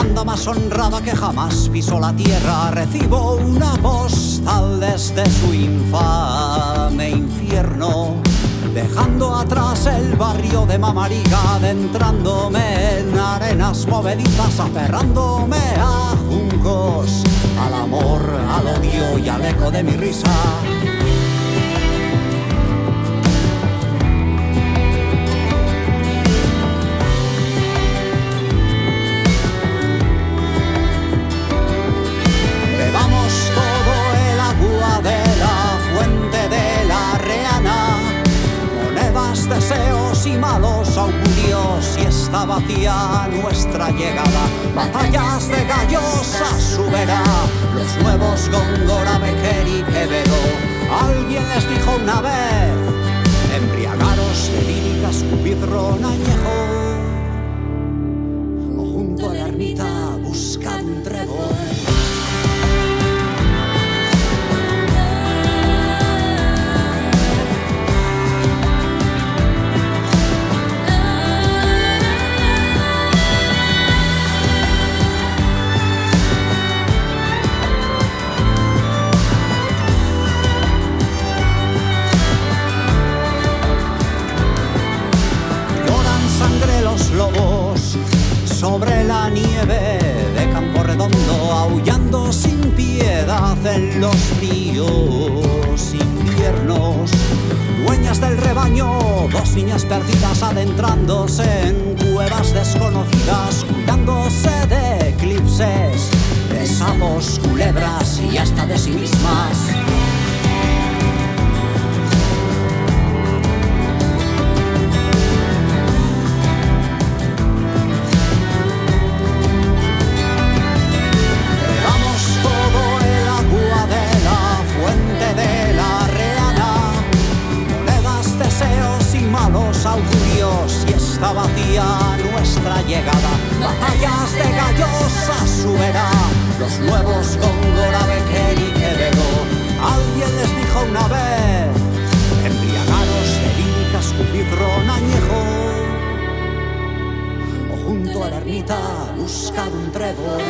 banda más honrada que jamás pisó la tierra, recibo una postal desde su infame infierno, dejando atrás el barrio de Mamariga, adentrándome en arenas movedizas, aferrándome a juncos, al amor, al odio y al eco de mi risa. Bebamos todo el agua de la fuente de la Reana, monedas, deseos y malos augurios, y está vacía nuestra llegada. Batallas de gallos a su vera, los nuevos Góngora, Becker y Quevedo. Alguien les dijo una vez: embriagaros de lírica, escupid ron añejo, o junto a la ermita buscad un trébol. Los lobos sobre la nieve de Campo Redondo, aullando sin piedad en los fríos inviernos. Dueñas del rebaño, dos niñas perdidas adentrándose en cuevas desconocidas, cuidándose de eclipses, de sapos, culebras y hasta de sí mismas. Augurios, y está vacía nuestra llegada. Batallas de gallos a su vera, los nuevos Góngora, Becker y Quevedo. Alguien les dijo una vez: embriagaros de lírica, escupid ron añejo, o junto a la ermita buscad un trébol.